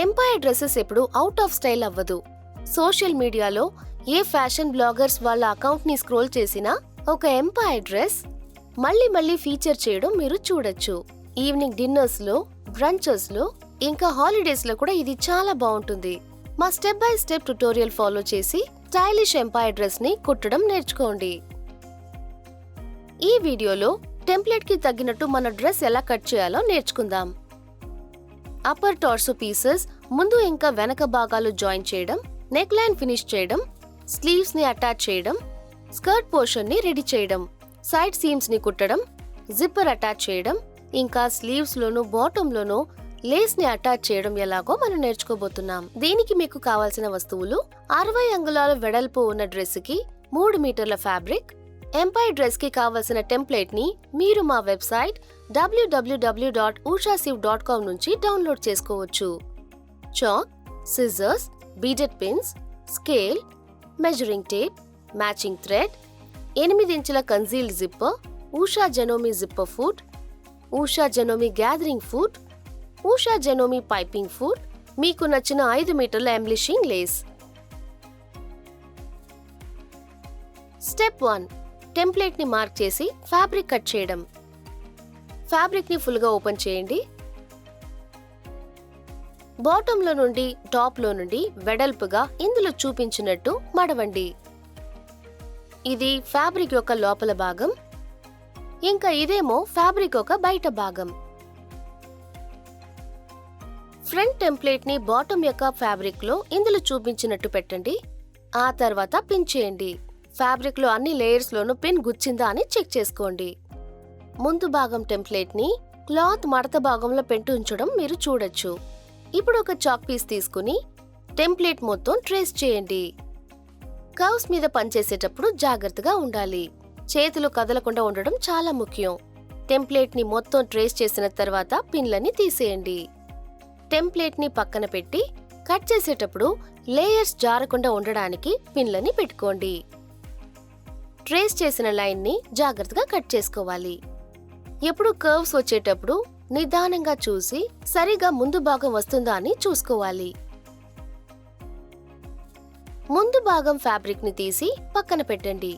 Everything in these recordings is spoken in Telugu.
ఎంపైర్ డ్రెస్సెస్ ఎప్పుడు అవుట్ ఆఫ్ స్టైల్ అవ్వదు. సోషల్ మీడియాలో ఏ ఫ్యాషన్ బ్లాగర్స్ వాళ్ళ అకౌంట్ ని స్క్రోల్ చేసినా ఒక ఎంపైర్ డ్రెస్ మళ్ళీ మళ్ళీ ఫీచర్ చేయడం మీరు చూడొచ్చు. ఈవినింగ్ డిన్నర్స్ లో, బ్రంచెస్ లో, ఇంకా హాలిడేస్ లో కూడా ఇది చాలా బాగుంటుంది. మా step by step tutorial follow చేసి స్టైలిష్ ఎంపైర్ డ్రెస్ ని కుట్టడం నేర్చుకోండి. ఈ వీడియోలో టెంప్లెట్ కి తగ్గినట్టు మన డ్రెస్ ఎలా కట్ చేయాలో నేర్చుకుందాం. అప్పర్ టార్సో పీసెస్ ముందు ఇంకా వెనక భాగాలు జాయిన్ చేయడం, నెక్ లైన్ ఫినిష్ చేయడం, స్లీవ్స్ ని అటాచ్ చేయడం, స్కర్ట్ పోర్షన్ ని రెడీ చేయడం, సైడ్ సీమ్స్ ని కుట్టడం, జిప్పర్ అటాచ్ చేయడం, ఇంకా స్లీవ్స్ లోను బాటమ్ లోను లేస్ ని అటాచ్ చేయడం ఎలాగో మనం నేర్చుకోబోతున్నాం. దీనికి మీకు కావాల్సిన వస్తువులు 60 అంగుళాల వెడల్పు ఉన్న డ్రెస్ కి 3 మీటర్ల ఫ్యాబ్రిక్. ఎంపైర్ డ్రెస్ కి కావలసిన టెంప్లెట్ ని మీరు మా వెబ్సైట్ www.ushasiv.com నుంచి డౌన్లోడ్ చేసుకోవచ్చు. Chalk, scissors, beaded pins, scale, measuring tape, matching thread, 8 ఇంచుల concealed zipper, Usha Janome zipper foot, Usha Janome gathering foot, Usha Janome piping foot, మీకు నచ్చిన 5 మీటర్ల ఎంబ్లిషింగ్ లేస్. స్టెప్ 1, టెంప్లెట్ ని మార్క్ చేసి ఫ్యాబ్రిక్ కట్ చేయడం. ఫ్యాబ్రిక్ ని ఫుల్ గా ఓపెన్ చేయండి. బాటమ్ లో నుండి టాప్ లో నుండి వెడల్పుగా ఇందులో చూపించినట్టు మడవండి. ఇది ఫ్యాబ్రిక్ యొక్క లోపల భాగం, ఇంకా ఇదేమో ఫ్యాబ్రిక్ యొక్క బయట భాగం. ఫ్రంట్ టెంప్లెట్ ని బాటమ్ యొక్క ఫ్యాబ్రిక్ లో ఇందులో చూపించినట్టు పెట్టండి. ఆ తర్వాత పిన్ చేయండి. ఫ్యాబ్రిక్ లో అన్ని లేయర్స్ లోనూ పిన్ గుచ్చిందా అని చెక్ చేసుకోండి. ముందు భాగం టెంప్లెట్ ని క్లాత్ మడత భాగంలో పెట్టి ఉంచడం మీరు చూడొచ్చు. ఇప్పుడు ఒక చాక్ పీస్ తీసుకుని టెంప్లెట్ మొత్తం ట్రేస్ చేయండి. కర్వ్స్ మీద పనిచేసేటప్పుడు జాగ్రత్తగా ఉండాలి. చేతులు కదలకుండా ఉండడం చాలా ముఖ్యం. టెంప్లెట్ ని మొత్తం ట్రేస్ చేసిన తర్వాత పిన్లని తీసేయండి. టెంప్లెట్ ని పక్కన పెట్టి కట్ చేసేటప్పుడు లేయర్స్ జారకుండా ఉండడానికి పిన్లని పెట్టుకోండి. ట్రేస్ చేసిన లైన్ ని జాగ్రత్తగా కట్ చేసుకోవాలి. ఎప్పుడు కర్వ్స్ వచ్చేటప్పుడు నిదానంగా చూసి సరిగా ముందు భాగం వస్తుందా అని చూసుకోవాలి. ముందు భాగం ఫ్యాబ్రిక్ ని తీసి పక్కన పెట్టండి.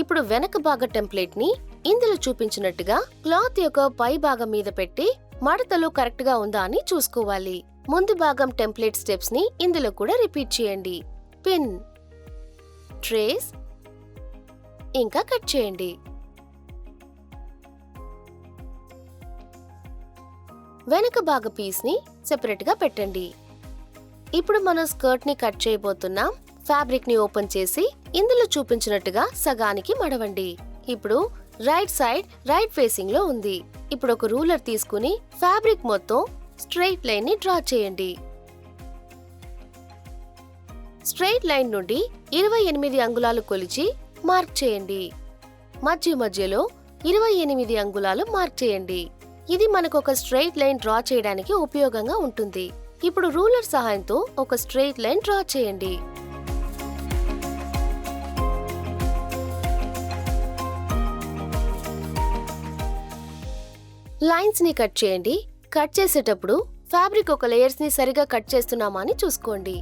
ఇప్పుడు వెనక భాగ టెంప్లెట్ ని ఇందులో చూపించినట్టుగా క్లాత్ యొక్క పై భాగం మీద పెట్టి మడతలు కరెక్ట్ గా ఉందా అని చూసుకోవాలి. ముందు భాగం టెంప్లెట్ స్టెప్స్ ని ఇందులో కూడా రిపీట్ చేయండి. పిన్, ట్రేస్, ఇంకా కట్ చేయండి. వెనక భాగ పీస్ ని సెపరేట్ గా పెట్టండి. ఇప్పుడు మనం స్కర్ట్ ని కట్ చేయబోతున్నాం. ఫ్యాబ్రిక్ ని ఓపెన్ చేసి ఇందులో చూపించినట్టుగా సగానికి మడవండి. ఇప్పుడు రైట్ సైడ్ రైట్ ఫేసింగ్ లో ఉంది. ఇప్పుడు ఒక రూలర్ తీసుకుని ఫ్యాబ్రిక్ మొత్తం స్ట్రెయిట్ లైన్ ని డ్రా చేయండి. స్ట్రెయిట్ లైన్ నుండి 28 అంగుళాలు కొలిచి మార్క్ చేయండి. మధ్య మధ్యలో 28 అంగుళాలు మార్క్ చేయండి. ఇది మనకు ఒక స్ట్రెయిట్ లైన్ డ్రా చేయడానికి ఉపయోగంగా ఉంటుంది. ఇప్పుడు రూలర్ సహాయంతో ఒక స్ట్రెయిట్ లైన్ డ్రా చేయండి. లైన్స్ ని కట్ చేయండి. కట్ చేసేటప్పుడు ఫ్యాబ్రిక్ ఒక లేయర్స్ ని సరిగా కట్ చేస్తున్నామా అని చూసుకోండి.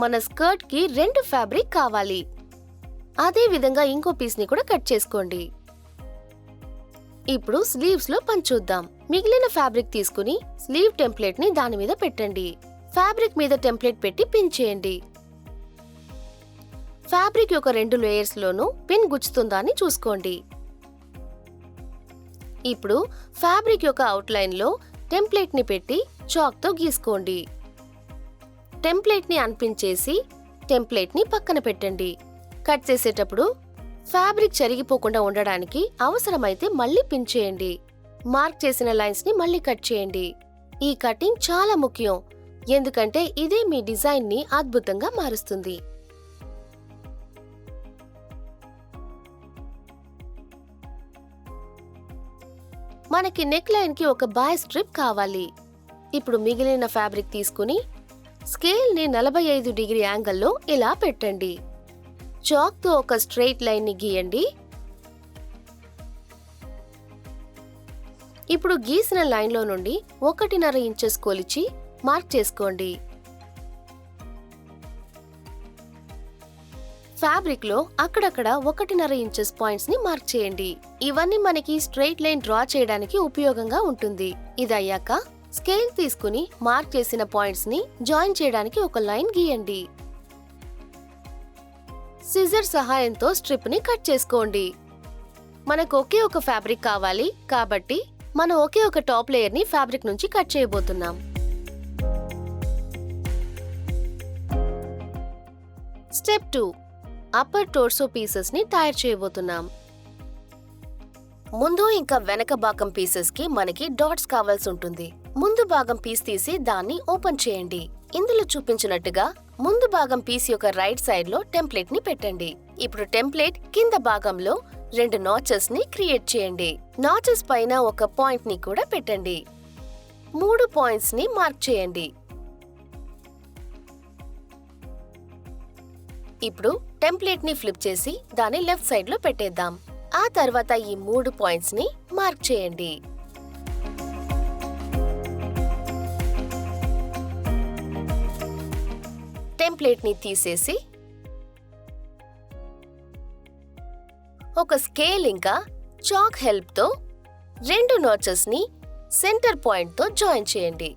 మన స్కర్ట్ కి 2 ఫ్యాబ్రిక్ కావాలి. అదే విధంగా ఇంకో పీస్ ని కూడా కట్ చేసుకోండి. ఇప్పుడు స్లీవ్స్ లో పని చూద్దాం. మిగిలిన ఫ్యాబ్రిక్ తీసుకుని స్లీవ్ టెంప్లెట్ ని దాని మీద పెట్టండి. ఫ్యాబ్రిక్ మీద టెంప్లెట్ పెట్టి పిన్ చేయండి. ఫ్యాబ్రిక్ యొక్క 2 లేయర్స్ లోనూ పిన్ గుచ్చుతుందా అని చూసుకోండి. ఇప్పుడు ఫ్యాబ్రిక్ యొక్క అవుట్లైన్ లో టెంప్లెట్ ని పెట్టి చాక్ తో గీసుకోండి. టెంప్లెట్ ని అన్పిన్ చేసి టెంప్లెట్ ని పక్కన పెట్టండి. కట్ చేసేటప్పుడు ఫ్యాబ్రిక్ చెరిగిపోకుండా ఉండడానికి అవసరమైతే మళ్ళీ పిన్ చేయండి. మార్క్ చేసిన లైన్స్ ని మళ్ళీ కట్ చేయండి. ఈ కటింగ్ చాలా ముఖ్యం, ఎందుకంటే ఇదే మీ డిజైన్ ని అద్భుతంగా మారుస్తుంది. మనకి నెక్ లైన్ కి ఒక బాయ్ స్ట్రిప్ కావాలి. ఇప్పుడు మిగిలిన ఫ్యాబ్రిక్ తీసుకుని స్కేల్ ని 45 డిగ్రీ యాంగిల్లో ఇలా పెట్టండి. చాక్ తో ఒక స్ట్రెయిట్ లైన్ ని గీయండి. ఇప్పుడు గీసిన లైన్ లో నుండి 1.5 ఇంచెస్ కొలిచి మార్క్ చేసుకోండి. ఫ్యాబ్రిక్ లో అక్కడక్కడ 1.5 ఇంచెస్ పాయింట్స్ ని మార్క్ చేయండి. ఇవన్నీ మనకి స్ట్రెయిట్ లైన్ డ్రా చేయడానికి ఉపయోగంగా ఉంటుంది. ఇది అయ్యాక స్కేల్ తీసుకుని మార్క్ చేసిన పాయింట్స్ ని జాయిన్ చేయడానికి ఒక లైన్ గీయండి. సిజర్ సహాయంతో స్ట్రిప్ ని కట్ చేసుకోండి. మనకు ఒకే ఒక ఫ్యాబ్రిక్ కావాలి కాబట్టి మనం ఒకే ఒక టాప్ లేయర్ ని ఫ్యాబ్రిక్ నుంచి కట్ చేయబోతున్నాం. స్టెప్ 2, అప్పర్ టోర్సో పీసెస్ ని తయారు చేయబోతున్నాం. ముందు ఇంకా వెనక భాగం పీసెస్ కి మనకి డాట్స్ కావాల్సి ఉంటుంది. ముందు భాగం పీస్ తీసి దాన్ని ఓపెన్ చేయండి. ఇందులో చూపించినట్టుగా ముందు భాగం పీస్ యొక్క రైట్ సైడ్ లో టెంప్లెట్ ని పెట్టండి. ఇప్పుడు టెంప్లెట్ కింద భాగంలో 2 నాచెస్ ని క్రియేట్ చేయండి. నాచెస్ పైన ఒక పాయింట్ ని కూడా పెట్టండి. 3 పాయింట్స్ ని మార్క్ చేయండి. ఇప్పుడు టెంప్లెట్ ని ఫ్లిప్ చేసి దాన్ని లెఫ్ట్ సైడ్ లో పెట్టేద్దాం. ఆ తర్వాత ఈ 3 పాయింట్స్ ని మార్క్ చేయండి. టెంప్లెట్ ని తీసేసి ఒక స్కేల్ ఇంకా చాక్ హెల్ప్ తో 2 నాచెస్ ని సెంటర్ పాయింట్ తో జాయిన్ చేయండి.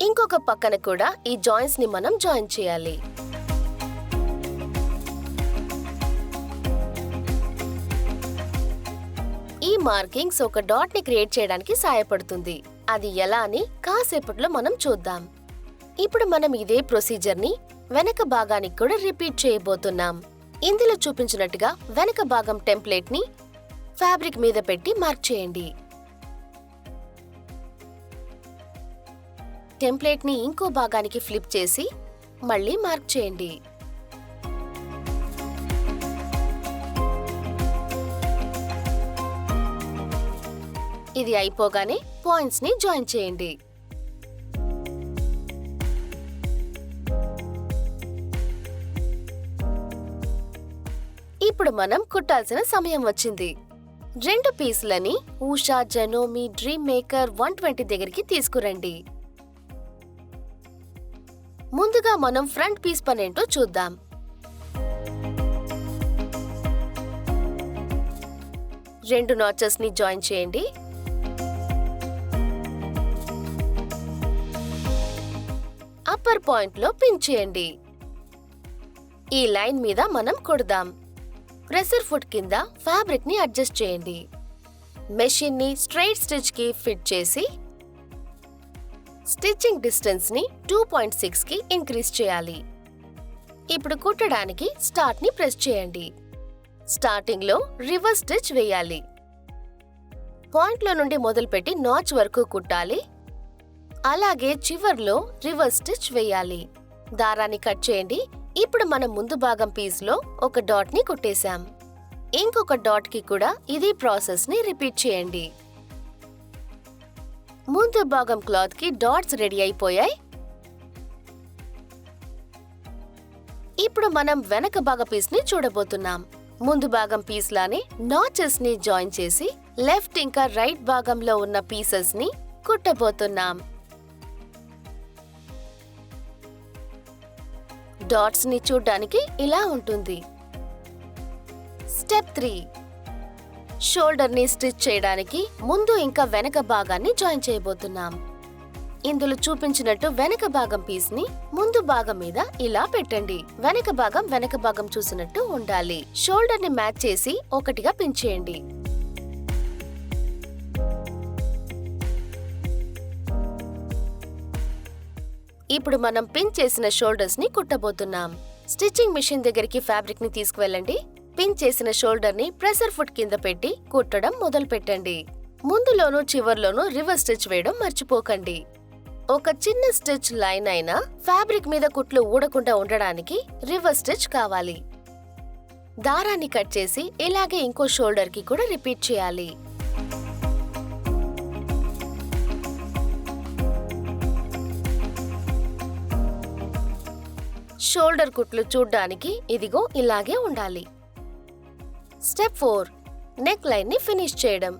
ఇంకొక పక్కన కూడా ఈ జాయింట్స్ ని మనం జాయిన్ చేయాలి. ఈ మార్కింగ్స్ ఒక డాట్ ని క్రియేట్ చేయడానికి సహాయపడుతుంది. అది ఎలా అని కాసేపట్లో మనం చూద్దాం. ఇప్పుడు మనం ఇదే ప్రొసీజర్ ని వెనక భాగానికి కూడా రిపీట్ చేయబోతున్నాం. ఇందులో చూపించినట్టుగా వెనక భాగం టెంప్లెట్ ని ఫ్యాబ్రిక్ మీద పెట్టి మార్క్ చేయండి. టెంప్లెట్ ని ఇంకో భాగానికి ఫ్లిప్ చేసి మళ్ళీ మార్క్ చేయండి. ఇది అయిపోగానే పాయింట్స్ ని జాయిన్ చేయండి. ఇప్పుడు మనం కుట్టాల్సిన సమయం వచ్చింది. 2 పీసులని ఉషా జెనోమి డ్రీమ్ మేకర్ 120 దగ్గరికి తీసుకురండి. ముందుగా మనం ఫ్రంట్ పీస్ పనేంటో చూద్దాం. రెండు నాచెస్ ని జాయిన్ చేయండి. అప్పర్ పాయింట్ లో పిన్ చేయండి. ఈ లైన్ మీద మనం కొడదాం. ప్రెసర్ ఫుట్ కింద ఫ్యాబ్రిక్ ని అడ్జస్ట్ చేయండి. మెషిన్ ని స్ట్రైట్ స్టిచ్ కి ఫిట్ చేసి స్టిచ్చింగ్ డిస్టెన్స్ ని 2.6 కి ఇంక్రీజ్ చేయాలి. ఇప్పుడు కుట్టడానికి స్టార్ట్ ని ప్రెస్ చేయండి. స్టార్టింగ్ లో రివర్స్ స్టిచ్ వేయాలి. పాయింట్ లో నుండి మొదలుపెట్టి నాచ్ వరకు కుట్టాలి. అలాగే చివర్లో రివర్స్ స్టిచ్ వేయాలి. దారాన్ని కట్ చేయండి. ఇప్పుడు మనం ముందు భాగం పీస్ లో ఒక డాట్ ని కుట్టేశాం. ఇంకొక డాట్ కి కూడా ఇదే ప్రాసెస్ ని రిపీట్ చేయండి. ముందు భాగం క్లాత్ కి డాట్స్ రెడీ అయిపోయాయి. ఇప్పుడు మనం వెనక భాగం పీస్ ని చూడబోతున్నాం. ముందు భాగం పీస్ లానే నాచెస్ ని జాయిన్ చేసి లెఫ్ట్ ఇంకా రైట్ భాగంలో ఉన్న పీసెస్ ని కుట్టబోతున్నాం. డాట్స్ ని చూడ్డానికి ఇలా ఉంటుంది. స్టెప్ 3, షోల్డర్ ని స్టిచ్ చేయడానికి ముందు ఇంకా వెనక భాగాన్ని జాయిన్ చేయబోతున్నాం. ఇందులో చూపించినట్టు వెనక భాగం పీస్ ని ముందు భాగం మీద ఇలా పెట్టండి. వెనక భాగం చూసినట్టు ఉండాలి. షోల్డర్ ని మ్యాచ్ చేసి ఒకటిగా పిన్ చేయండి. ఇప్పుడు మనం పిన్ చేసిన షోల్డర్స్ ని కుట్టబోతున్నాం. స్టిచ్చింగ్ మిషన్ దగ్గరికి ఫ్యాబ్రిక్ ని తీసుకువెళ్ళండి. పిన్ చేసిన షోల్డర్ ని ప్రెసర్ ఫుట్ కింద పెట్టి కుట్టడం మొదలు పెట్టండి. ముందులోనూ చివర్లోనూ రివర్స్ స్టిచ్ వేయడం మర్చిపోకండి. ఒక చిన్న స్టిచ్ లైన్ అయినా ఫ్యాబ్రిక్ మీద కుట్లు ఊడకుండా ఉండడానికి రివర్స్ స్టిచ్ కావాలి. దారాన్ని కట్ చేసి ఇలాగే ఇంకో షోల్డర్ కి కూడా రిపీట్ చేయాలి. షోల్డర్ కుట్లు చూడ్డానికి ఇదిగో ఇలాగే ఉండాలి. స్టెప్ 4, నెక్ లైన్ ని ఫినిష్ చేయడం.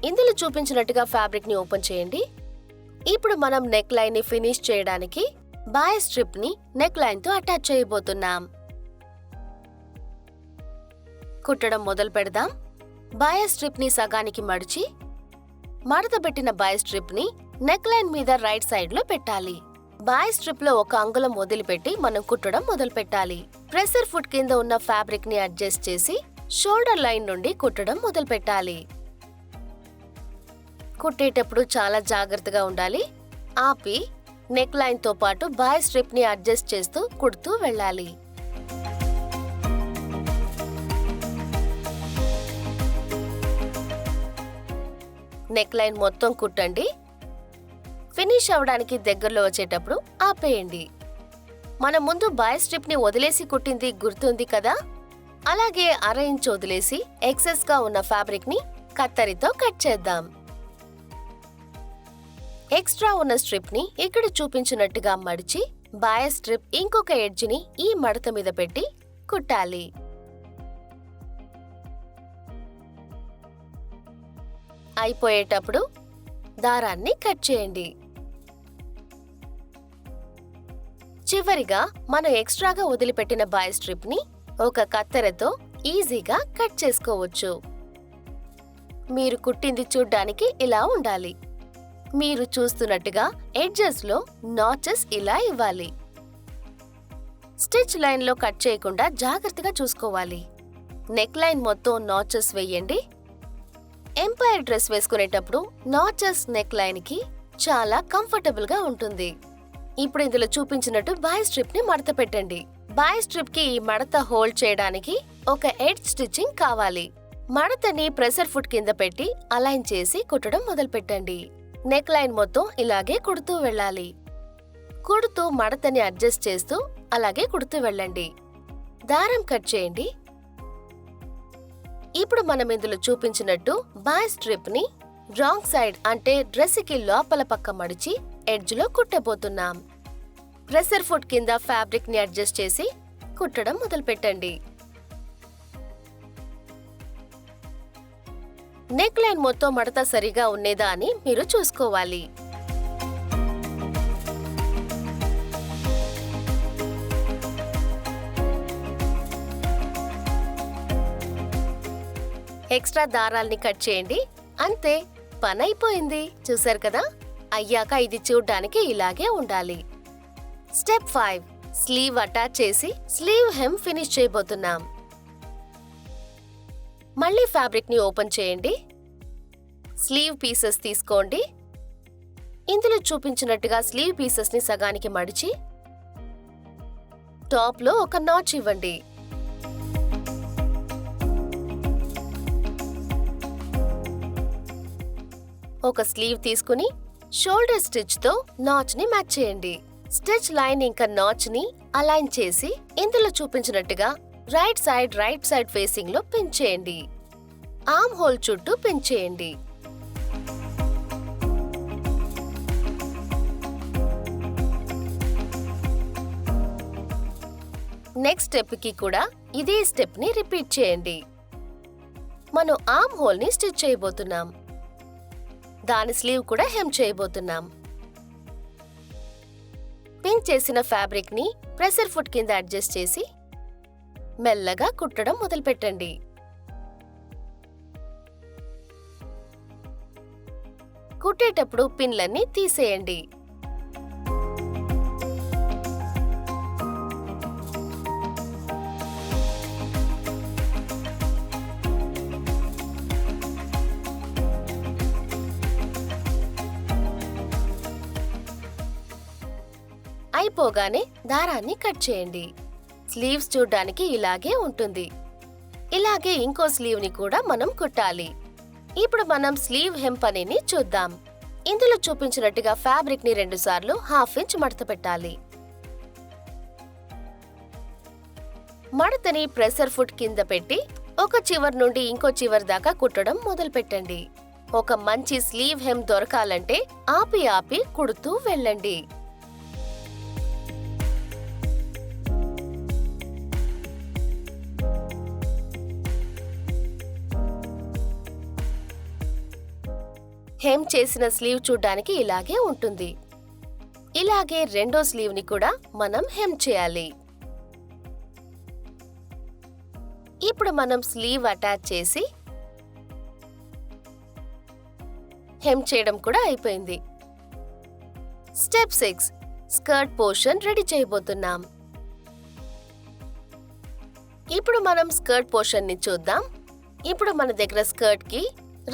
ఇందులో చూపించినట్టుగా ఫ్యాబ్రిక్ ని ఓపెన్ చేయండి. ఇప్పుడు మనం నెక్ లైన్ ని ఫినిష్ చేయడానికి బాయ్ స్ట్రిప్ ని నెక్ లైన్ తో అటాచ్ చేయబోతున్నాం. కుట్టడం మొదలు పెడదాం. బాయ్ స్ట్రిప్ ని సగానికి మడిచి మడత పెట్టిన బాయ్ స్ట్రిప్ ని నెక్ లైన్ మీద రైట్ సైడ్ లో పెట్టాలి. బాయ్ స్ట్రిప్ లో 1 అంగుళం వదిలిపెట్టి మనం కుట్టడం మొదలు పెట్టాలి. ప్రెసర్ ఫుట్ కింద ఉన్న ఫ్యాబ్రిక్ ని అడ్జస్ట్ చేసి షోల్డర్ లైన్ నుండి కుట్టడం మొదలు పెట్టాలి. కుట్టేటప్పుడు చాలా జాగ్రత్తగా ఉండాలి. ఆపి నెక్ లైన్ తో పాటు బాయ్ స్ట్రిప్ ని అడ్జస్ట్ చేస్తూ కుడుతూ వెళ్ళాలి. నెక్ లైన్ మొత్తం కుట్టండి. ఫినిష్ అవడానికి దగ్గరలో వచ్చేటప్పుడు ఆపేయండి. మనం ముందు బాయ్ స్ట్రిప్ ని వదిలేసి కుట్టింది గుర్తుంది కదా? అలాగే 1/2 ఇంచ్ వదిలేసి ఎక్సెస్ గా ఉన్న ఫ్యాబ్రిక్ ని కత్తరితో కట్ చేద్దాం. ఎక్స్ట్రా ఉన్న స్ట్రిప్ ని ఇక్కడ చూపించినట్టుగా మడిచి బాయ్ స్ట్రిప్ ఇంకొక ఎడ్జ్ ని ఈ మడత మీద పెట్టి కుట్టాలి. అయిపోయేటప్పుడు దారాన్ని కట్ చేయండి. చివరిగా మనం ఎక్స్ట్రాగా వదిలిపెట్టిన బాయ్ స్ట్రిప్ ని ఒక కత్తెరతో ఈజీగా కట్ చేసుకోవచ్చు. మీరు కుట్టింది చూడ్డానికి ఇలా ఉండాలి. మీరు చూస్తున్నట్టుగా ఎడ్జెస్ లో నాచెస్ ఇలా ఇవ్వాలి. స్టిచ్ లైన్ లో కట్ చేయకుండా జాగ్రత్తగా చూసుకోవాలి. నెక్ లైన్ మొత్తం నాచెస్ వేయండి. ఎంపైర్ డ్రెస్ వేసుకునేటప్పుడు నాచెస్ నెక్ లైన్ కి చాలా కంఫర్టబుల్ గా ఉంటుంది. ఇప్పుడు ఇందులో చూపించినట్టు బాయ్ స్ట్రిప్ ని మడత పెట్టండి. బాయ్ స్ట్రిప్ కి ఈ మడత హోల్డ్ చేయడానికి ఒక ఎడ్జ్ స్టిచ్చింగ్ కావాలి. మడతని ప్రెసర్ ఫుట్ కింద పెట్టి అలైన్ చేసి కుట్టడం మొదలు పెట్టండి. నెక్ లైన్ మొత్తం ఇలాగే కుడుతూ వెళ్ళాలి. కుడుతూ మడతని అడ్జస్ట్ చేస్తూ అలాగే కుడుతూ వెళ్ళండి. దారం కట్ చేయండి. ఇప్పుడు మనం ఇందులో చూపించినట్టు బాయ్ స్ట్రిప్ ని రాంగ్ సైడ్ అంటే డ్రెస్ కి లోపల పక్క మడిచి ఎడ్జ్ లో కుట్టబోతున్నాం. ప్రెసర్ ఫుట్ కింద ఫ్యాబ్రిక్ ని అడ్జస్ట్ చేసి కుట్టడం మొదలు పెట్టండి. నెక్ లైన్ మొత్తం మడత సరిగా ఉన్నదా అని మీరు చూసుకోవాలి. ఎక్స్ట్రా దారాల్ని కట్ చేయండి. అంతే, పని అయిపోయింది. చూసారు కదా? అయ్యాక ఇది చూడ్డానికి ఇలాగే ఉండాలి. స్టెప్ 5, స్లీవ్ అటాచ్ చేసి స్లీవ్ హెమ్ ఫినిష్ చేయబోతున్నాం. మళ్ళీ ఫ్యాబ్రిక్ ని ఓపెన్ చేయండి. స్లీవ్ పీసెస్ తీసుకోండి. ఇందులో చూపించినట్టుగా స్లీవ్ పీసెస్ ని సగానికి మడిచి టాప్ లో ఒక నాచ్ ఇవ్వండి. ఒక స్లీవ్ తీసుకుని షోల్డర్ స్టిచ్ తో నాచ్ ని మ్యాచ్ చేయండి. స్టిచ్ లైన్ ఇంకా నాచ్ ని అలైన్ చేసి ఇందులో చూపించినట్టుగా రైట్ సైడ్ ఫేసింగ్ లో పిన్ చేయండి. ఆర్మ్ హోల్ చుట్టూ పిన్ చేయండి. నెక్స్ట్ స్టెప్ కి కూడా ఇదే స్టెప్ ని రిపీట్ చేయండి. మనం ఆర్మ్ హోల్ ని స్టిచ్ చేయబోతున్నాం. దాని స్లీవ్ కూడా హెమ్ చేయబోతున్నాం. పిన్ చేసిన ఫ్యాబ్రిక్ ని ప్రెసర్ ఫుట్ కింద అడ్జస్ట్ చేసి మెల్లగా కుట్టడం మొదలు పెట్టండి. కుట్టేటప్పుడు పిన్లన్నీ తీసేయండి. అయిపోగానే దారాన్ని కట్ చేయండి. స్లీవ్స్ చూడ్డానికి ఇలాగే ఉంటుంది. ఇలాగే ఇంకో స్లీవ్ ని కూడా మనం కుట్టాలి. ఇప్పుడు మనం స్లీవ్ హెమ్ పనిని చూద్దాం. ఇందులో చూపించినట్టుగా ఫ్యాబ్రిక్ ని 2 సార్లు 1/2 ఇంచ్ మడత పెట్టాలి. మడతని ప్రెసర్ ఫుట్ కింద పెట్టి ఒక చివరి నుండి ఇంకో చివరి దాకా కుట్టడం మొదలు పెట్టండి. ఒక మంచి స్లీవ్ హెమ్ దొరకాలంటే ఆపి కుడుతూ వెళ్ళండి. హెమ్ చేసిన స్లీవ్ చూడ్డానికి ఇలాగే ఉంటుంది. ఇలాగే రెండో స్లీవ్ ని కూడా మనం హెమ్ చేయాలి. ఇప్పుడు మనం స్లీవ్ అటాచ్ చేసి హెమ్ చేయడం కూడా అయిపోయింది. స్టెప్ 6 స్కర్ట్ పోర్షన్ రెడీ చేయబోతున్నాం. ఇప్పుడు మనం స్కర్ట్ పోర్షన్ ని చూద్దాం. ఇప్పుడు మన దగ్గర స్కర్ట్ కి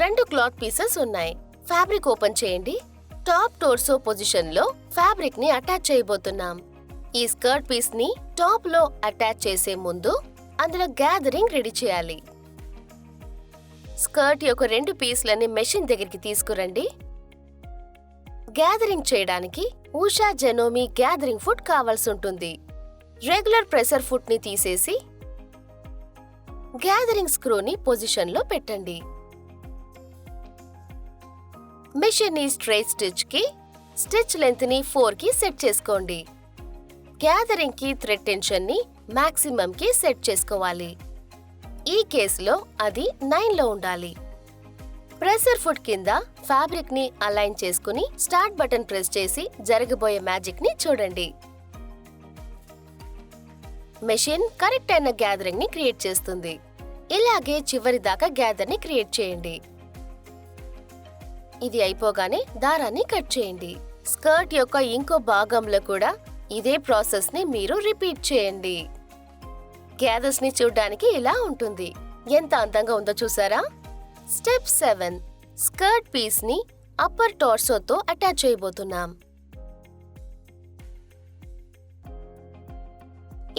2 క్లాత్ పీసెస్ ఉన్నాయి. ఫ్యాబ్రిక్ ఓపెన్ చేయండి. టాప్ టోర్సో పొజిషన్ లో ఫ్యాబ్రిక్ ని అటాచ్ చేయబోతున్నాం. ఈ స్కర్ట్ పీస్ ని టాప్ లో అటాచ్ చేసే ముందు అందులో గ్యాదరింగ్ రెడీ చేయాలి. స్కర్ట్ యొక్క 2 పీస్లని మెషిన్ దగ్గరికి తీసుకురండి. గ్యాదరింగ్ చేయడానికి ఉషా జెనోమి గ్యాదరింగ్ ఫుట్ కావాల్సి ఉంటుంది. రెగ్యులర్ ప్రెషర్ ఫుట్ ని తీసేసి గ్యాదరింగ్ స్క్రూని పొజిషన్ లో పెట్టండి. మెషిన్ ని స్ట్రైట్ స్టిచ్ కి స్టిచ్ లెంత్ ని 4 కి సెట్ చేసుకోండి. గ్యాదరింగ్ కి థ్రెడ్ టెన్షన్ ని మాక్సిమం కి సెట్ చేసుకోవాలి. ఈ కేసులో అది 9 లో ఉండాలి. ప్రెషర్ ఫుట్ కింద ఫ్యాబ్రిక్ ని అలైన్ చేసుకుని స్టార్ట్ బటన్ ప్రెస్ చేసి జరగబోయే మ్యాజిక్ ని చూడండి. మెషిన్ కరెక్ట్ అయిన గ్యాదరింగ్ ని క్రియేట్ చేస్తుంది. ఇలాగే చివరి దాకా గ్యాదర్ ని క్రియేట్ చేయండి. ఇది అయిపోగానే దారాన్ని కట్ చేయండి. స్కర్ట్ యొక్క ఇంకో భాగంలో కూడా ఇదే ప్రాసెస్ ని మీరు రిపీట్ చేయండి. గ్యాదర్స్ ని చూడడానికి ఇలా ఉంటుంది. ఎంత అందంగా ఉందో చూసారా? స్టెప్ 7 స్కర్ట్ పీస్ ని అప్పర్ టార్సోతో అటాచ్ చేయబోతున్నాం.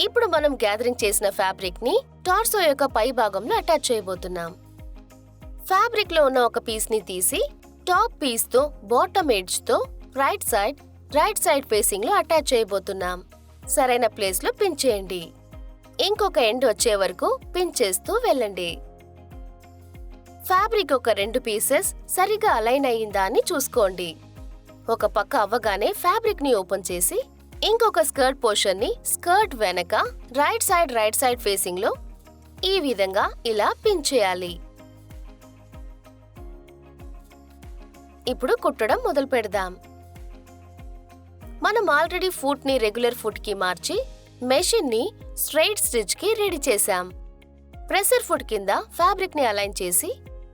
ఇప్పుడు మనం గ్యాదరింగ్ చేసిన ఫ్యాబ్రిక్ ని టార్సో యొక్క పై భాగంలో అటాచ్ చేయబోతున్నాం. ఫ్యాబ్రిక్ లో ఉన్న ఒక పీస్ ని తీసి టాప్ పీస్ తో బాటమ్ ఎడ్జ్ తో రైట్ సైడ్ ఫేసింగ్ లో అటాచ్ చేయబోతున్నాం. సరైన ప్లేస్ లో పిన్ చేయండి. ఇంకొక ఎండ్ వచ్చే వరకు పిన్ చేస్తూ వెళ్ళండి. ఫ్యాబ్రిక్ ఒక 2 పీసెస్ సరిగా అలైన్ అయ్యిందా అని చూసుకోండి. ఒక పక్క అవ్వగానే ఫ్యాబ్రిక్ ని ఓపెన్ చేసి ఇంకొక స్కర్ట్ పోర్షన్ ని స్కర్ట్ వెనక రైట్ సైడ్ ఫేసింగ్ లో ఈ విధంగా ఇలా పిన్ చేయాలి. ఇప్పుడు కుట్టడం మొదలు పెడదాం. మనం ఆల్రెడీ ఫుట్ ని రెగ్యులర్ ఫుట్ కి మార్చి మెషిన్ ని స్ట్రైట్ స్టిచ్ కి రెడీ చేశాం. ప్రెషర్ ఫుట్ కింద ఫ్యాబ్రిక్ ని అలైన్ చేసి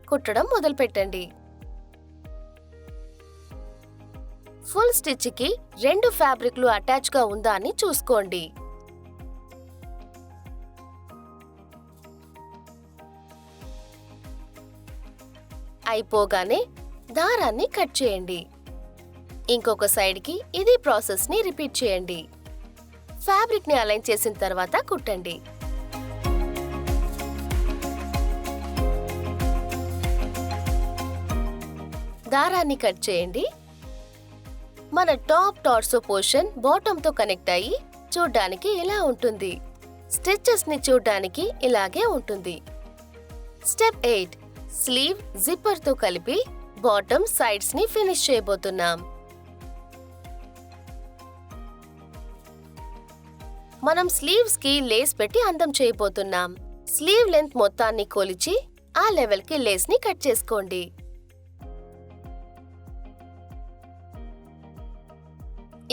కుట్టడం మొదలు పెట్టండి. ఫుల్ స్టిచ్ కి 2 ఫ్యాబ్రిక్లు అటాచ్ గా ఉందా అని చూసుకోండి. అయిపోగానే దారాన్ని కట్ చేయండి. ఇంకొక సైడ్ కి ఇదే ప్రాసెస్ ని రిపీట్ చేయండి. ఫ్యాబ్రిక్ ని అలైన్ చేసిన తర్వాత కుట్టండి. దారాన్ని కట్ చేయండి. మన టాప్ టార్సో పోర్షన్ బాటమ్ తో కనెక్ట్ అయ్యి చూడ్డానికి ఇలా ఉంటుంది. స్టిచెస్ ని చూడ్డానికి ఇలాగే ఉంటుంది. స్టెప్ 8 స్లీవ్ జిప్పర్ తో కలిపి బాటమ్ సైడ్స్ ని ఫినిష్ చేయబోతున్నాం. మనం స్లీవ్స్ కి లేస్ పెట్టి అందం చేయబోతున్నాం. స్లీవ్ లెంత్ మొత్తాన్ని కొలిచి ఆ లెవెల్ కి లేస్ ని కట్ చేసుకోండి.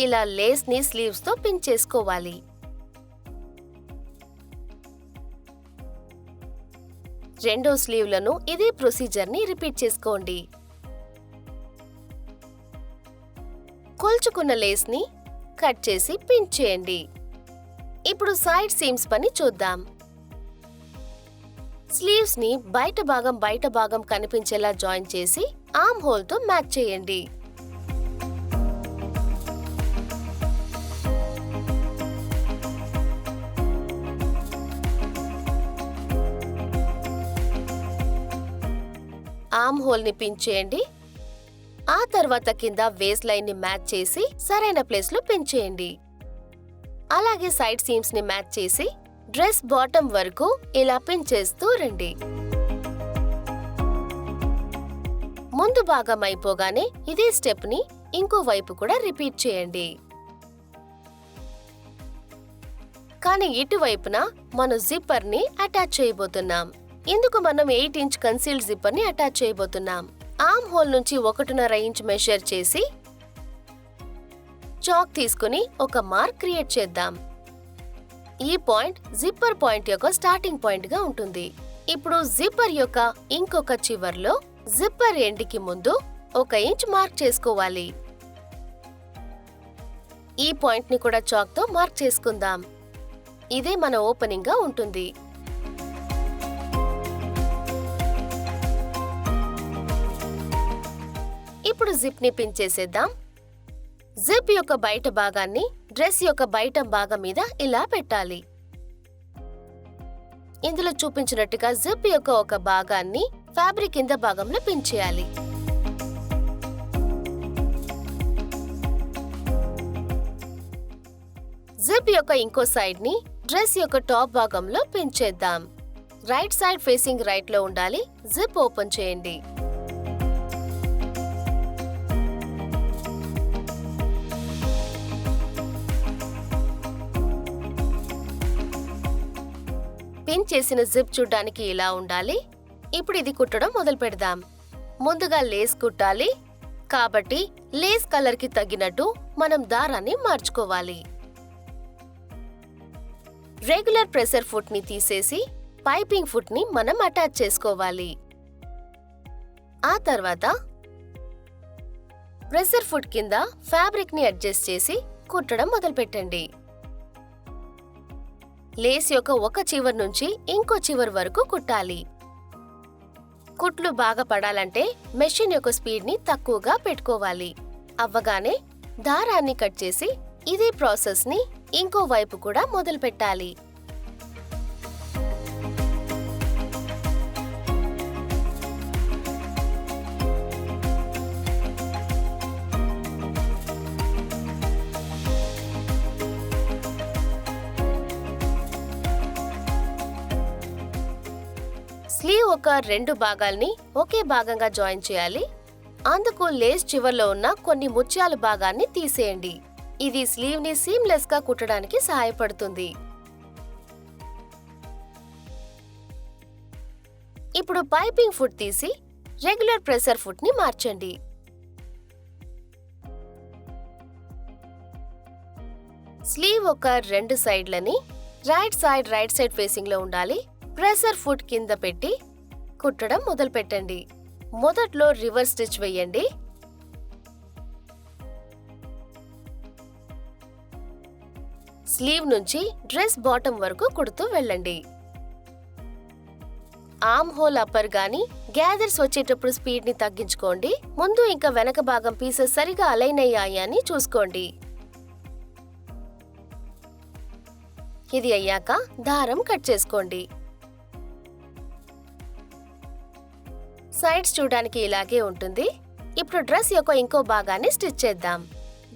ఇలా లేస్ ని స్లీవ్స్ తో పిన్ చేసుకోవాలి. రెండో స్లీవ్లను ఇదే ప్రొసీజర్ ని రిపీట్ చేసుకోండి. కొల్చుకున్న లేస్ ని కట్ చేసి పిన్ చేయండి. ఇప్పుడు సైడ్ సీమ్స్ పని చూద్దాం. స్లీవ్స్ ని బయట భాగం కనిపించేలా జాయిన్ చేసి ఆర్మ్ హోల్ తో మ్యాచ్ చేయండి. ఆర్మ్ హోల్ ని పిన్ చేయండి. ఆ తర్వాత కింద వేస్ట్ లైన్ ని మ్యాచ్ చేసి సరైన ప్లేస్ లో పిన్ చేయండి. అలాగే సైడ్ సీమ్స్ ని మ్యాచ్ చేసి డ్రెస్ బాటమ్ వరకు ఇలా పిన్ చేస్తూ రండి. ముందు భాగం అయిపోగానే ఇదే స్టెప్ ని ఇంకో వైపు కూడా రిపీట్ చేయండి. కానీ ఇటువైపున మనం జిప్పర్ ని అటాచ్ చేయబోతున్నాం. ఇందుకు మనం 8 ఇంచ్ కన్సీల్డ్ జిప్పర్ ని అటాచ్ చేయబోతున్నాం. ఆర్మ్ హోల్ నుంచి 1.5 ఇంచ్ మెషర్ చేసి చాక్ తీసుకుని ఒక మార్క్ క్రియేట్ చేద్దాం. ఈ పాయింట్ జిప్పర్ పాయింట్ యొక్క స్టార్టింగ్ పాయింట్ గా ఉంటుంది. ఇప్పుడు జిప్పర్ యొక్క ఇంకొక చివర్లో జిప్పర్ ఎండ్కి ముందు 1 ఇంచ్ మార్క్ చేసుకోవాలి. ఈ పాయింట్ ని కూడా చాక్ తో మార్క్ చేసుకుందాం. ఇదే మన ఓపెనింగ్ గా ఉంటుంది. ఇప్పుడు జిప్ ని పిన్ చేసేద్దాం. జిప్ యొక్క బయట భాగాన్ని డ్రెస్ యొక్క బయట భాగం మీద ఇలా పెట్టాలి. ఇందులో చూపించినట్టుగా జిప్ యొక్క ఒక భాగాన్ని ఫ్యాబ్రిక్ కింద భాగంలో పిన్ చేయాలి. జిప్ యొక్క ఇంకో సైడ్ ని డ్రెస్ యొక్క టాప్ భాగంలో పిన్ చేద్దాం. రైట్ సైడ్ ఫేసింగ్ రైట్ లో ఉండాలి. జిప్ ఓపెన్ చేయండి. పిన్ చేసిన జిప్ చూడ్డానికి ఇలా ఉండాలి. ఇప్పుడు ఇది కుట్టడం మొదలు పెడదాం. ముందుగా లేస్ కుట్టాలి కాబట్టి లేస్ కలర్ కి తగినట్టు మనం దారాన్ని మార్చుకోవాలి. రెగ్యులర్ ప్రెసర్ ఫుట్ ని తీసేసి పైపింగ్ ఫుట్ ని మనం అటాచ్ చేసుకోవాలి. ఆ తర్వాత ప్రెసర్ ఫుట్ కింద ఫ్యాబ్రిక్ ని అడ్జస్ట్ చేసి కుట్టడం మొదలు పెట్టండి. లేస్ యొక్క ఒక చివరి నుంచి ఇంకో చివరి వరకు కుట్టాలి. కుట్లు బాగా పడాలంటే మెషిన్ యొక్క స్పీడ్ ని తక్కువగా పెట్టుకోవాలి. అవ్వగానే దారాన్ని కట్ చేసి ఇదే ప్రాసెస్ ని ఇంకో వైపు కూడా మొదలు పెట్టాలి. స్లీవ్ ఒక 2 భాగాల్ని ఒకే భాగంగా జాయిన్ చేయాలి. అందుకు లేస్ చివర్లో ఉన్న కొన్ని ముత్యాల భాగాన్ని తీసేయండి. ఇది స్లీవ్ ని సీమ్లెస్ గా కుట్టడానికి సహాయపడుతుంది. ఇప్పుడు పైపింగ్ ఫుట్ తీసి రెగ్యులర్ ప్రెసర్ ఫుట్ ని మార్చండి. స్లీవ్ ఒక 2 సైడ్లని రైట్ సైడ్ ఫేసింగ్ లో ఉండాలి. ప్రెసర్ ఫుట్ కింద పెట్టి కుట్టడం మొదలు పెట్టండి. మొదట్లో రివర్స్ స్టిచ్ వేయండి. స్లీవ్ నుంచి డ్రెస్ బాటమ్ వరకు కుడుతూ వెళ్ళండి. ఆర్మ్ హోల్ అప్పర్ గాని గ్యాదర్స్ వచ్చేటప్పుడు స్పీడ్ ని తగ్గించుకోండి. ముందు ఇంకా వెనక భాగం పీసెస్ సరిగా అలైన్ అయ్యాయా అని చూసుకోండి. ఇది అయ్యాక దారం కట్ చేసుకోండి. సైడ్స్ చూడడానికి ఇలాగే ఉంటుంది. ఇప్పుడు డ్రెస్ యొక్క ఇంకో భాగాన్ని స్టిచ్ చేద్దాం.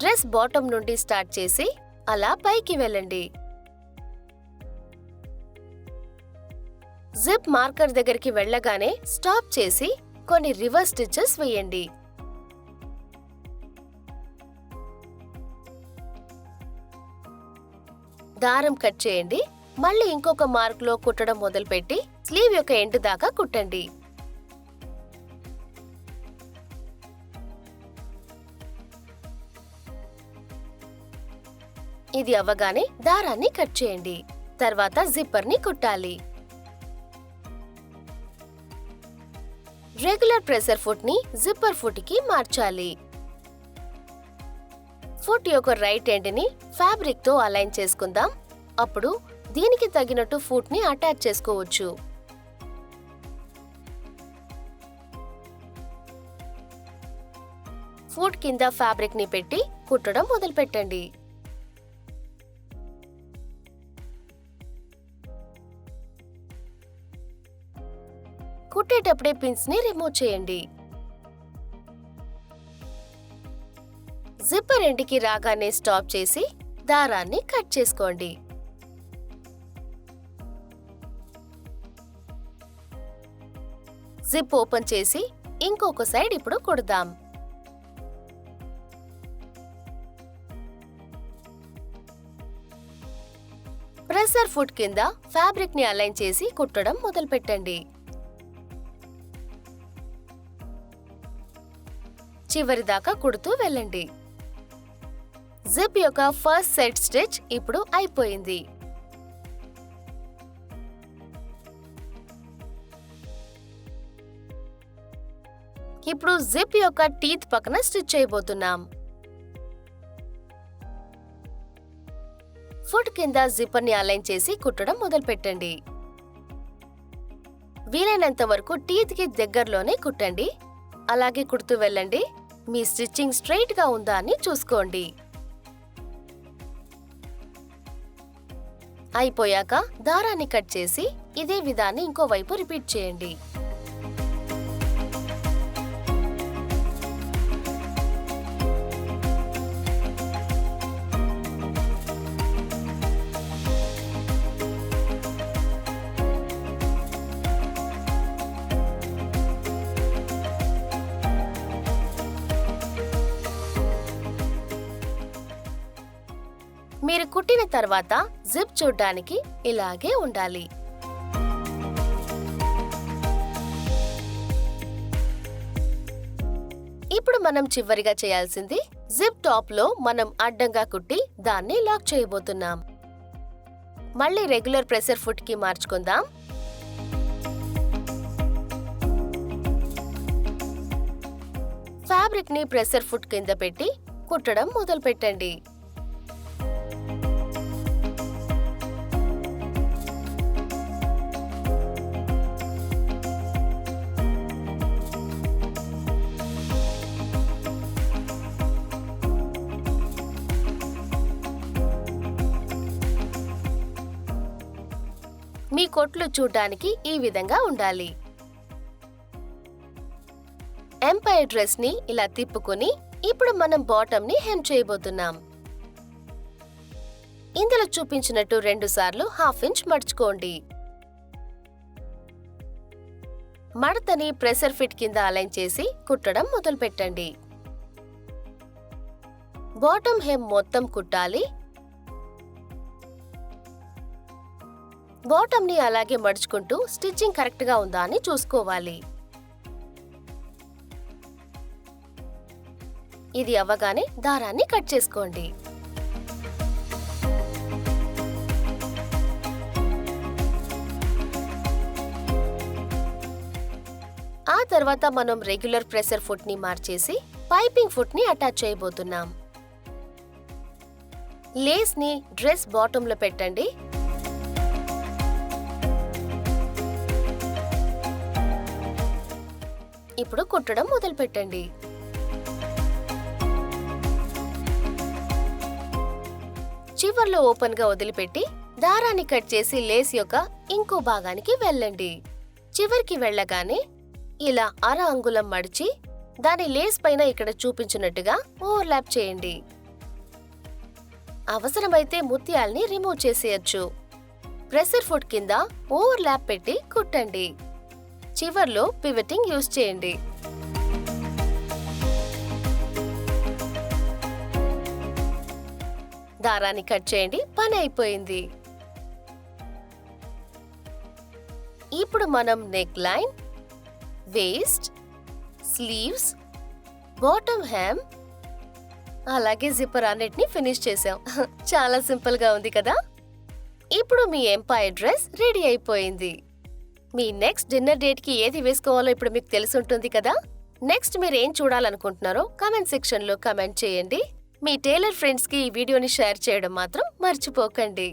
డ్రెస్ బాటమ్ నుండి స్టార్ట్ చేసి అలా పైకి వెళ్ళండి. జిప్ మార్కర్ దగ్గరికి వెళ్ళగానే స్టాప్ చేసి కొన్ని రివర్స్ స్టిచెస్ వేయండి. దారం కట్ చేయండి. మళ్ళీ ఇంకొక మార్క్ లో కుట్టడం మొదలుపెట్టి స్లీవ్ యొక్క ఎండ్ దాకా కుట్టండి. ఇది అవ్వగానే దారాన్ని కట్ చేయండి. తర్వాత జిప్పర్ ని కుట్టాలి. రెగ్యులర్ ప్రెసర్ ఫుట్ ని జిప్పర్ ఫుట్ కి మార్చాలి. ఫుట్ యొక్క రైట్ ఎండ్ ని ఫ్యాబ్రిక్ తో అలైన్ చేసుకుందాం. అప్పుడు దీనికి తగినట్టు ఫుట్ ని అటాచ్ చేసుకోవచ్చు. ఫుట్ కింద ఫ్యాబ్రిక్ ని పెట్టి కుట్టడం మొదలు పెట్టండి. కుట్టేటప్పుడే పిన్స్ ని రిమూవ్ చేయండి. జిప్పర్ ఎండ్కి రాగానే స్టాప్ చేసి దారాన్ని కట్ చేసుకోండి. జిప్ ఓపెన్ చేసి ఇంకొక సైడ్ ఇప్పుడు కుడదాం. ప్రెసర్ ఫుట్ కింద ఫ్యాబ్రిక్ ని అలైన్ చేసి కుట్టడం మొదలు పెట్టండి. చివరి దాకా కుడుతూ వెళ్ళండి. జిప్ యొక్క ఫస్ట్ సెట్ స్టిచ్ ఇప్పుడు అయిపోయింది. ఇప్పుడు జిప్ యొక్క టీత్ పక్కన స్టిచ్ చేయబోతున్నాం. ఫుట్ కింద జిప్పర్ ని అలైన్ చేసి కుట్టడం మొదలుపెట్టండి. వీలైనంత వరకు టీత్ కి దగ్గరలోనే కుట్టండి. అలాగే కుడుతూ వెళ్ళండి. మీ స్టిచ్చింగ్ స్ట్రైట్ గా ఉందా అని చూసుకోండి. అయిపోయాక దారాన్ని కట్ చేసి ఇదే విధాన్ని ఇంకోవైపు రిపీట్ చేయండి. మీరు కుట్టిన తర్వాత జిప్ చూడ్డానికి ఇలాగే ఉండాలి. ఇప్పుడు మనం చివరిగా చేయాల్సింది జిప్ టాప్ లో మనం అడ్డంగా కుట్టి దాన్ని లాక్ చేయబోతున్నాం. మళ్ళీ రెగ్యులర్ ప్రెషర్ ఫుట్ కి మార్చుకుందాం. ఫ్యాబ్రిక్ ని ప్రెషర్ ఫుట్ కింద పెట్టి కుట్టడం మొదలు పెట్టండి. మీ కొట్లు చూడ్డానికి ఈ విధంగా ఉండాలి. ఎంపైర్ డ్రెస్ ని ఇలా తిప్పుకొని ఇప్పుడు మనం బాటమ్ ని హెమ్ చేయబోతున్నాం. ఇందులో చూపించినట్టు 2 సార్లు ½ ఇంచ్ మడుచుకోండి. మడతని ప్రెషర్ ఫిట్ కింద అలైన్ చేసి కుట్టడం మొదలు పెట్టండి. బాటమ్ హెమ్ మొత్తం కుట్టాలి. బాటమ్ ని అలాగే మడుచుకుంటూ స్టిచ్చింగ్ కరెక్ట్ గా ఉందా అని చూసుకోవాలి. ఇది అవ్వగానే దారాన్ని కట్ చేసుకోండి. ఆ తర్వాత మనం రెగ్యులర్ ప్రెషర్ ఫుట్ ని మార్చేసి పైపింగ్ ఫుట్ ని అటాచ్ చేయబోతున్నాం. లేస్ ని డ్రెస్ బాటమ్ లో పెట్టండి. ఇప్పుడు కుట్టడం మొదలు పెట్టండి. చివర్లో ఓపెన్ గా వదిలిపెట్టి దారాన్ని కట్ చేసి లేస్ యొక్క ఇంకో భాగానికి వెళ్ళండి. చివరికి వెళ్ళగానే ఇలా అర అంగుళం మడిచి దాని లేస్ పైన ఇక్కడ చూపించినట్టుగా ఓవర్లాప్ చేయండి. అవసరమైతే ముత్యాల్ని రిమూవ్ చేసేయచ్చు. ప్రెషర్ ఫుట్ కింద ఓవర్లాప్ పెట్టి కుట్టండి. చివర్లో పివటింగ్ యూజ్ చేయండి. దారాన్ని కట్ చేయండి. పని అయిపోయింది. ఇప్పుడు మనం neck line, waste, sleeves, bottom him అలాగే జిప్పర్ అన్నిటిని ఫినిష్ చేసాం. చాలా సింపుల్ గా ఉంది కదా. ఇప్పుడు మీ ఎంపైర్ డ్రెస్ రెడీ అయిపోయింది. మీ నెక్స్ట్ డిన్నర్ డేట్ కి ఏది వేసుకోవాలో ఇప్పుడు మీకు తెలుసుంటుంది కదా. నెక్స్ట్ మీరు ఏం చూడాలనుకుంటున్నారో కామెంట్ సెక్షన్ లో కామెంట్ చేయండి. మీ టైలర్ ఫ్రెండ్స్ కి ఈ వీడియోని షేర్ చేయడం మాత్రం మర్చిపోకండి.